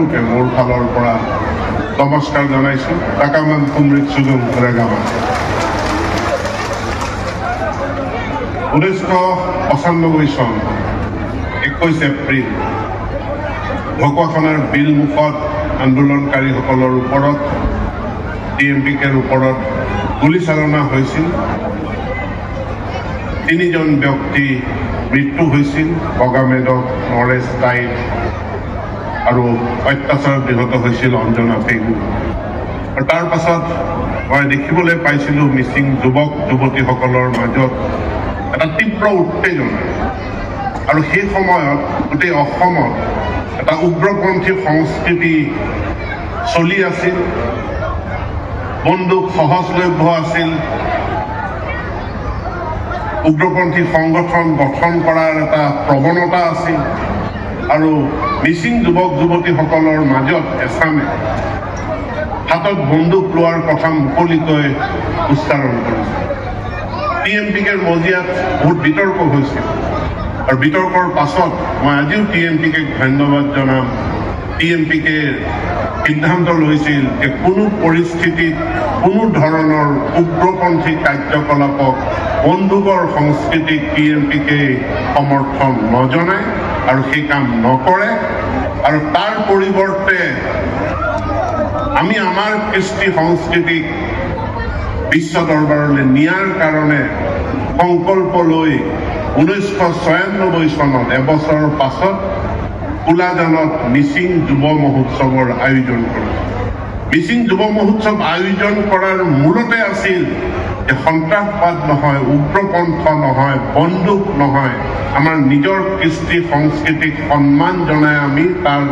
সকলোকে মোৰ ফালৰ পৰা নমস্কাৰ জনাইছোঁ। তাকামান কুমৃত সুযোগ ৰেগামা 1995 চন 21 এপ্ৰিল ঢকুৱাখানাৰ বিলমুখত আন্দোলনকাৰীসকলৰ ওপৰত DMPKৰ ওপৰত গুলীচালনা হৈছিল। 3জন ব্যক্তি মৃত্যু হৈছিল। বগামেদক, নৰেশ টাইট আৰু অত্যাচাৰত নিহত হৈছিল অঞ্জনা পেগু। আৰু তাৰ পাছত মই দেখিবলৈ পাইছিলোঁ মিচিং যুৱক যুৱতীসকলৰ মাজত এটা তীব্ৰ উত্তেজনা। আৰু সেই সময়ত গোটেই অসমত এটা উগ্ৰপন্থী সংস্কৃতি চলি আছিল। বন্দুক সহজলভ্য আছিল। উগ্ৰপন্থী সংগঠন গঠন কৰাৰ এটা প্ৰৱণতা আছিল। আৰু মিচিং যুৱক যুৱতীসকলৰ মাজত এচামে হাতত বন্দুক লোৱাৰ কথা মুকলিকৈ উচ্চাৰণ কৰিছিল। DMPKৰ মজিয়াত বহুত বিতৰ্ক হৈছিল। আৰু বিতৰ্কৰ পাছত মই আজিও DMPKক ধন্যবাদ জনাম। DMPকে সিদ্ধান্ত লৈছিল যে কোনো পৰিস্থিতিত কোনো ধৰণৰ উগ্ৰপন্থী কাৰ্যকলাপক, বন্দুকৰ সংস্কৃতিক DMPকে সমৰ্থন নজনায় আৰু সেই কাম নকৰে। আৰু তাৰ পৰিৱৰ্তে আমি আমাৰ কৃষ্টি সংস্কৃতিক বিশ্ব দৰবাৰলৈ নিয়াৰ কাৰণে সংকল্প লৈ 1996 চনত এবছৰ পাছত কোলাজানত মিচিং যুৱ মহোৎসৱৰ আয়োজন কৰিছিল। মিচিং যুৱ মহোৎসৱ আয়োজন কৰাৰ মূলতে আছিল যে সন্ত্ৰাসবাদ নহয়, উগ্ৰপন্থ নহয়, বন্দুক নহয়, আমাৰ নিজৰ কৃষ্টি সংস্কৃতিক সন্মান জনাই আমি তাৰ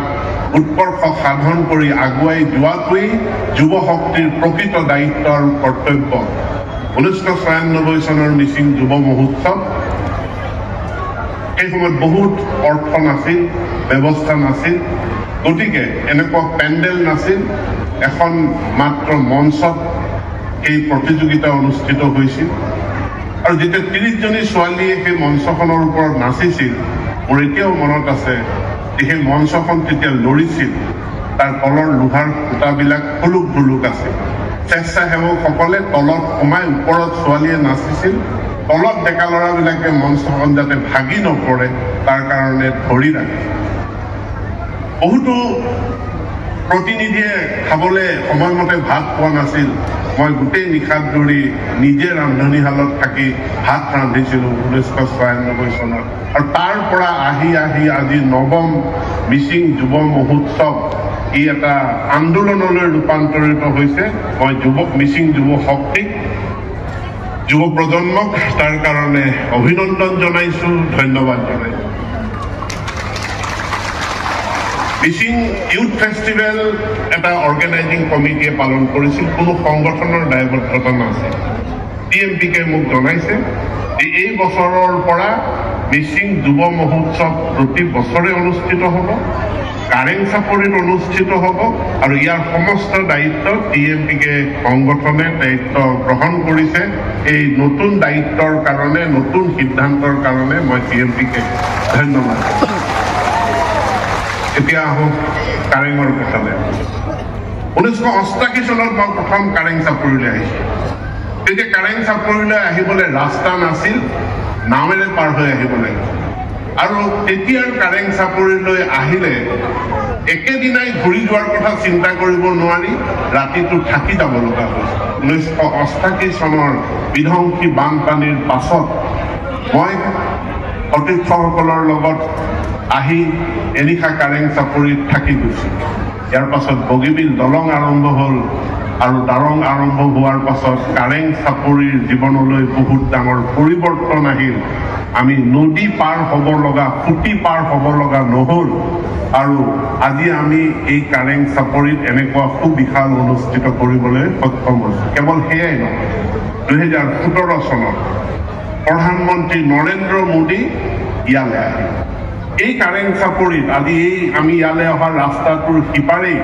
উৎকৰ্ষ সাধন কৰি আগুৱাই যোৱাটোৱেই যুৱ শক্তিৰ প্ৰকৃত দায়িত্ব আৰু কৰ্তব্য। 1996 চনৰ মিচিং যুৱ মহোৎসৱ সেই সময়ত বহুত অৰ্থ নাছিল, ব্যৱস্থা নাছিল। গতিকে এনেকুৱা পেণ্ডেল নাছিল। এখন মাত্ৰ মঞ্চত সেই প্ৰতিযোগিতা অনুষ্ঠিত হৈছিল। আৰু যেতিয়া 30জনী ছোৱালীয়ে সেই মঞ্চখনৰ ওপৰত নাচিছিল, মোৰ এতিয়াও মনত আছে যে সেই মঞ্চখন তেতিয়া লৰিছিল। তাৰ তলৰ লোহাৰ খুঁটাবিলাক খুলুক ধুলুক আছিল। স্বেচ্ছাসেৱকসকলে তলত সোমাই ওপৰত ছোৱালীয়ে নাচিছিল। তলত ডেকা ল'ৰাবিলাকে মঞ্চখন যাতে ভাগি নপৰে তাৰ কাৰণে ধৰি ৰাখিছিল। বহুতো প্ৰতিনিধিয়ে খাবলৈ সময়মতে ভাত পোৱা নাছিল। মই গোটেই নিশাত ধৰি নিজে ৰান্ধনীশালত থাকি ভাত ৰান্ধিছিলোঁ 1996 চনত। আৰু তাৰ পৰা আহি আজি 9ম মিচিং যুৱ মহোৎসৱ ই এটা আন্দোলনলৈ ৰূপান্তৰিত হৈছে। মই মিচিং যুৱ শক্তিক, যুৱ প্ৰজন্মক তাৰ কাৰণে অভিনন্দন জনাইছোঁ, ধন্যবাদ জনাইছোঁ। মিচিং ইউথ ফেষ্টিভেল এটা অৰ্গেনাইজিং কমিটিয়ে পালন কৰিছিল। কোনো সংগঠনৰ দায়বদ্ধতা নাছিল। DMPকে মোক জনাইছে যে এই বছৰৰ পৰা মিচিং যুৱ মহোৎসৱ প্ৰতি বছৰে অনুষ্ঠিত হ'ব, কাৰেং চাপৰিত অনুষ্ঠিত হ'ব। আৰু ইয়াৰ সমস্ত দায়িত্ব DMPকে সংগঠনে দায়িত্ব গ্ৰহণ কৰিছে। এই নতুন দায়িত্বৰ কাৰণে, নতুন সিদ্ধান্তৰ কাৰণে মই DMPকে ধন্যবাদ। এতিয়া আহোঁ কাৰেঙৰ কথালৈ। 1988 চনত মই প্ৰথম কাৰেং চাপৰিলৈ আহিছোঁ। তেতিয়া কাৰেং চাপৰিলৈ আহিবলৈ ৰাস্তা নাছিল, নাৱেৰে পাৰ হৈ আহিব লাগিছিল। আৰু তেতিয়াৰ কাৰেং চাপৰিলৈ আহিলে একেদিনাই ঘূৰি যোৱাৰ কথা চিন্তা কৰিব নোৱাৰি, ৰাতিটো থাকি যাব লগা হৈছিল। 1988 চনৰ বিধ্বংসী বানপানীৰ পাছত মই সতীৰ্থসকলৰ লগত আহি এনিশা কাৰেং চাপৰিত থাকি গৈছিল। ইয়াৰ পাছত বগীবিল দলং আৰম্ভ হ'ল। আৰু দলং আৰম্ভ হোৱাৰ পাছত কাৰেং চাপৰিৰ জীৱনলৈ বহুত ডাঙৰ পৰিৱৰ্তন আহিল। আমি নদী পাৰ হ'ব লগা, ফুটি পাৰ হ'ব লগা নহ'ল। আৰু আজি আমি এই কাৰেং চাপৰিত এনেকুৱা সুবিশাল অনুষ্ঠিত কৰিবলৈ সক্ষম হৈছোঁ। কেৱল সেয়াই নহয়, 2017 চনত প্ৰধানমন্ত্ৰী নৰেন্দ্ৰ মোদী ইয়ালৈ আহিল। এই কাৰেং চাপৰিত আজি আমি ইয়ালৈ অহা ৰাস্তাটোৰ সিপাৰেই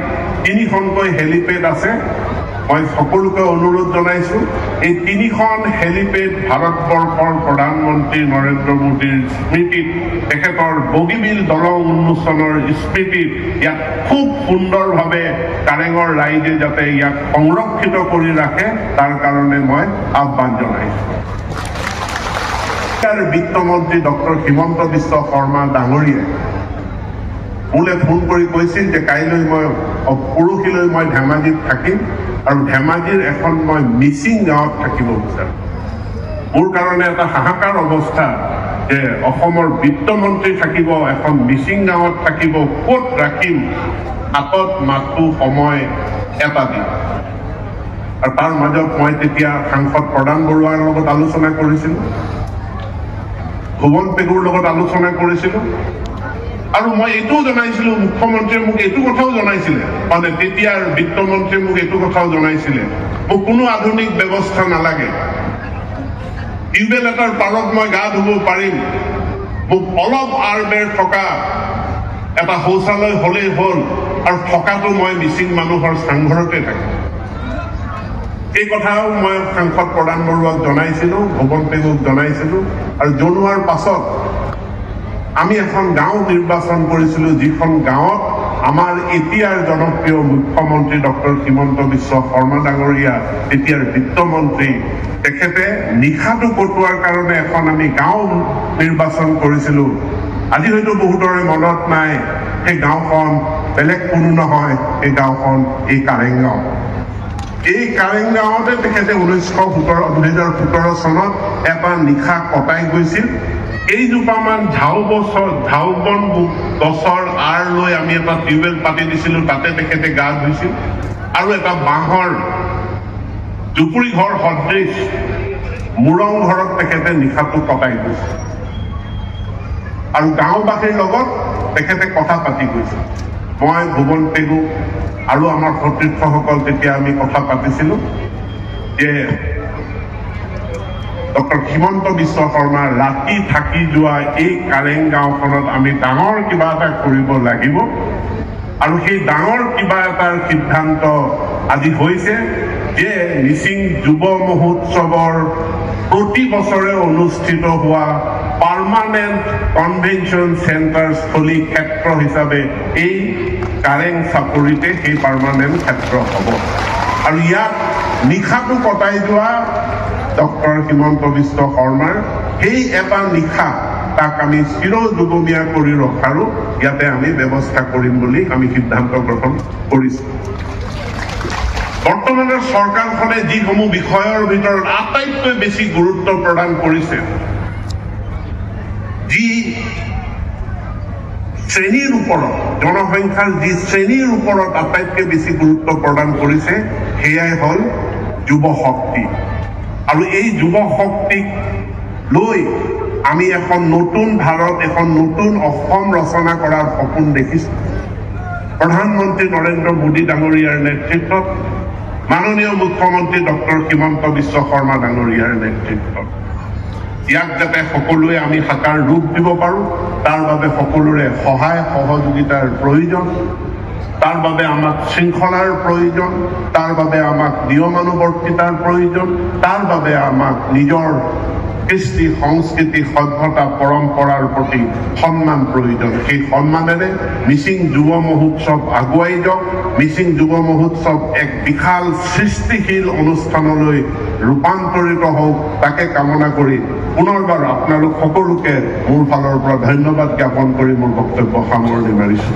3খনকৈ হেলিপেড আছে। মই সকলোকে অনুৰোধ জনাইছোঁ এই 3খন হেলিপেড ভাৰতবৰ্ষৰ প্ৰধানমন্ত্ৰী নৰেন্দ্ৰ মোদীৰ স্মৃতিত তেখেতৰ বগীবিল দলং উন্মোচনৰ স্মৃতিত ইয়াক খুব সুন্দৰভাৱে কাৰেঙৰ ৰাইজে যাতে ইয়াক সংৰক্ষিত কৰি ৰাখে তাৰ কাৰণে মই আহ্বান জনাইছোঁ। বিত্তমন্ত্ৰী ডক্টৰ হিমন্ত বিশ্ব শৰ্মা ডাঙৰীয়াই মোলৈ ফোন কৰি কৈছিল যে কাইলৈ মই পৰহিলৈ মই ধেমাজিত থাকিম আৰু ধেমাজিৰ এখন মই মিচিং গাঁৱত থাকিব বিচাৰোঁ। মোৰ কাৰণে এটা হাহাকাৰ অৱস্থা যে অসমৰ বিত্তমন্ত্ৰী থাকিব এখন মিচিং গাঁৱত থাকিব, ক'ত ৰাখিম হাতত মাথো সময় এটা দিন। আৰু তাৰ মাজত মই তেতিয়া সাংসদ প্ৰদান বৰুৱাৰ লগত আলোচনা কৰিছিলোঁ, ভুৱন পেগুৰ লগত আলোচনা কৰিছিলোঁ আৰু মই এইটোও জনাইছিলোঁ, মুখ্যমন্ত্ৰীয়ে মোক এইটো কথাও জনাইছিলে, মানে তেতিয়াৰ বিত্তমন্ত্ৰীয়ে মোক এইটো কথাও জনাইছিলে, মোক কোনো আধুনিক ব্যৱস্থা নালাগে, টিউবৱেল এটাৰ পাৰত মই গা ধুব পাৰিম, মোক অলপ আৰবেৰ থকা এটা শৌচালয় হ'লেই হ'ল আৰু থকাটো মই মিচিং মানুহৰ চাংঘৰতে থাকিম। এই কথাও মই সাংসদ প্ৰদান বৰুৱাক জনাইছিলোঁ, ভুৱন পেগুক জনাইছিলোঁ আৰু জনোৱাৰ পাছত আমি এখন গাঁও নিৰ্বাচন কৰিছিলোঁ, যিখন গাঁৱত আমাৰ এতিয়াৰ জনপ্ৰিয় মুখ্যমন্ত্ৰী ডক্টৰ হিমন্ত বিশ্ব শৰ্মা ডাঙৰীয়া, তেতিয়াৰ বিত্তমন্ত্ৰী, তেখেতে নিশাটো কটোৱাৰ কাৰণে এখন আমি গাঁও নিৰ্বাচন কৰিছিলোঁ। আজি হয়তো বহুতৰে মনত নাই, সেই গাঁওখন বেলেগ কোনো নহয়, সেই গাঁওখন এই কাৰেং গাঁও। এই কাৰেং গাঁৱতে তেখেতে 2017 চনত এটা নিশা কটাই গৈছিল। কেইজোপামান ঝাউবন গছৰ আঁৰ লৈ আমি এটা টিউবৱেল পাতি দিছিলোঁ, তাতে তেখেতে গা ধুইছিল আৰু এটা বাঁহৰ জুপুৰি ঘৰ সদৃশ মুৰং ঘৰত তেখেতে নিশাটো কটাই গৈছিল আৰু গাঁওবাসীৰ লগত তেখেতে কথা পাতি গৈছিল। মই ভুৱন পেগু আৰু আমাৰ সতীৰ্থসকল তেতিয়া আমি কথা পাতিছিলোঁ যে ডক্টৰ হিমন্ত বিশ্ব শৰ্মাৰ ৰাতি থাকি যোৱা এই কাৰেং গাঁওখনত আমি ডাঙৰ কিবা এটা কৰিব লাগিব আৰু সেই ডাঙৰ কিবা এটাৰ সিদ্ধান্ত আজি হৈছে যে মিচিং যুৱ মহোৎসৱৰ প্ৰতি বছৰে অনুষ্ঠিত হোৱা পাৰ্মানেণ্ট কনভেনশ্যন চেণ্টাৰ স্থলী ক্ষেত্ৰ হিচাপে এই কাৰেং চাপৰিতে সেই পাৰ্মানেণ্ট ক্ষেত্ৰ হ'ব আৰু ইয়াত নিশাটো কটাই যোৱা ডক্টৰ হিমন্ত বিশ্ব শৰ্মাৰ সেই এটা নিশা তাক আমি চিৰযুগমীয়া কৰি ৰখাৰো ইয়াতে আমি ব্যৱস্থা কৰিম বুলি আমি সিদ্ধান্ত গ্ৰহণ কৰিছোঁ। বৰ্তমানৰ চৰকাৰখনে যিসমূহ বিষয়ৰ ভিতৰত আটাইতকৈ বেছি গুৰুত্ব প্ৰদান কৰিছে, যি শ্ৰেণীৰ ওপৰত, জনসংখ্যাৰ যি শ্ৰেণীৰ ওপৰত আটাইতকৈ বেছি গুৰুত্ব প্ৰদান কৰিছে, সেয়াই হ'ল যুৱ শক্তি। আৰু এই যুৱ শক্তিক লৈ আমি এখন নতুন ভাৰত, এখন নতুন অসম ৰচনা কৰাৰ সপোন দেখিছোঁ। প্ৰধানমন্ত্ৰী নৰেন্দ্ৰ মোদী ডাঙৰীয়াৰ নেতৃত্বত, মাননীয় মুখ্যমন্ত্ৰী ডক্টৰ হিমন্ত বিশ্ব শৰ্মা ডাঙৰীয়াৰ নেতৃত্বত ইয়াক যাতে সকলোৱে আমি সাকাৰ ৰূপ দিব পাৰোঁ, তাৰ বাবে সকলোৰে সহায় সহযোগিতাৰ প্ৰয়োজন। তাৰ বাবে আমাক শৃংখলাৰ প্ৰয়োজন, তাৰ বাবে আমাক নিয়মানুৱৰ্তিতাৰ প্ৰয়োজন, তাৰ বাবে আমাক নিজৰ কৃষ্টি সংস্কৃতি সভ্যতা পৰম্পৰাৰ প্ৰতি সন্মান প্ৰয়োজন। সেই সন্মানেৰে মিচিং যুৱ মহোৎসৱ আগুৱাই যাওক, মিচিং যুৱ মহোৎসৱ এক বিশাল সৃষ্টিশীল অনুষ্ঠানলৈ ৰূপান্তৰিত হওক, তাকে কামনা কৰি পুনৰবাৰ আপোনালোক সকলোকে মোৰ ফালৰ পৰা ধন্যবাদ জ্ঞাপন কৰি মোৰ বক্তব্য সামৰণি মাৰিছোঁ।